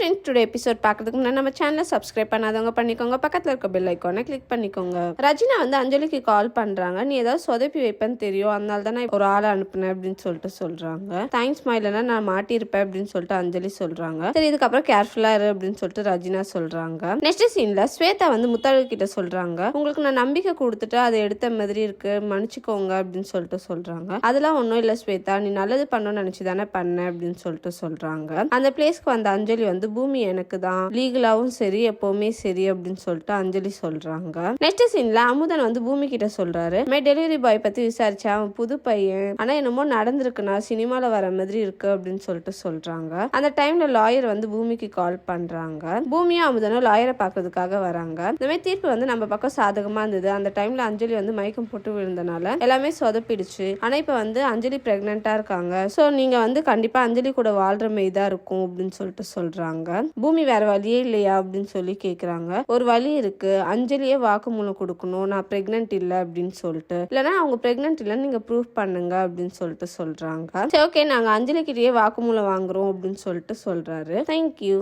Friends, today episode பார்க்கறதுக்கு முன்னாடி நம்ம சேனலை சப்ஸ்கிரைப் பண்ணாதவங்க பண்ணிக்கோங்க. பக்கத்தில் இருக்க பெல் ஐக்கானை கிளிக் பண்ணிக்கோங்க. ரஜினா வந்து அஞ்சலிக்கு கால் பண்றாங்க. நீ ஏதாவது சொதப்பி வைப்பேன்னு தெரியும், அதனால தான் நான் ஒரு ஆளை அனுப்புனேன் அப்படின்னு சொல்லிட்டு சொல்றாங்க. தேங்க்ஸ் மா, இல்லைன்னா நான் மாட்டியிருப்பேன் அப்படின்னு சொல்லிட்டு அஞ்சலி சொல்றாங்க. சரி, இதுக்கப்புறம் கேர்ஃபுல்லா இரு அப்படின்னு சொல்லிட்டு ரஜினா சொல்றாங்க. நெக்ஸ்ட் சீன்ல ஸ்வேதா வந்து முத்தழகு கிட்ட சொல்றாங்க, உங்களுக்கு நான் நம்பிக்கை கொடுத்துட்டு அதை எடுத்த மாதிரி இருக்கு, மன்னிச்சுக்கோங்க அப்படின்னு சொல்லிட்டு சொல்றாங்க. அதெல்லாம் ஒன்றும் இல்லை ஸ்வேதா, நீ நல்லது பண்ணணும்னு நினைச்சு தானே பண்ண அப்படின்னு சொல்லிட்டு சொல்றாங்க. அந்த பிளேஸ்க்கு வந்த அஞ்சலி வந்து பூமி எனக்கு தான், லீகலாவும் சரி எப்பவுமே சரி அப்படின்னு சொல்லிட்டு அஞ்சலி சொல்றாங்க. நெக்ஸ்ட் சீன்ல அமுதன் வந்து பூமி கிட்ட சொல்றாரு, டெலிவரி பாய் பத்தி விசாரிச்சா அவன் புது பையன், ஆனா என்னமோ நடந்திருக்குன்னா சினிமால வர மாதிரி இருக்கு அப்படின்னு சொல்லிட்டு சொல்றாங்க. அந்த டைம்ல லாயர் வந்து பூமிக்கு கால் பண்றாங்க. பூமியும் அமுதனும் லாயரை பாக்குறதுக்காக வராங்க. இந்த மாதிரி தீர்ப்பு வந்து நம்ம பக்கம் சாதகமா இருந்தது. அந்த டைம்ல அஞ்சலி வந்து மயக்கம் போட்டு விழுந்தனால எல்லாமே சொதப்பிடுச்சு. ஆனா இப்ப வந்து அஞ்சலி பிரெக்னெண்டா இருக்காங்க. சோ நீங்க வந்து கண்டிப்பா அஞ்சலி கூட வாழ்ற மாதிரி தான் இருக்கும் அப்படின்னு சொல்லிட்டு சொல்றாங்க. பூமி வேற வழியே இல்லையா அப்படின்னு சொல்லி கேக்குறாங்க. ஒரு வழி இருக்கு, அஞ்சலியே வாக்குமூலம் கொடுக்கணும், நான் பிரெக்னென்ட் இல்ல அப்படின்னு சொல்லிட்டு, இல்லைன்னா அவங்க பிரெக்னென்ட் இல்லைன்னு நீங்க ப்ரூஃப் பண்ணுங்க அப்படின்னு சொல்லிட்டு சொல்றாங்க. சரி, ஓகே, நாங்க அஞ்சலி கிட்டயே வாக்குமூலம் வாங்குறோம் அப்படின்னு சொல்லிட்டு சொல்றாரு. தேங்க்யூ.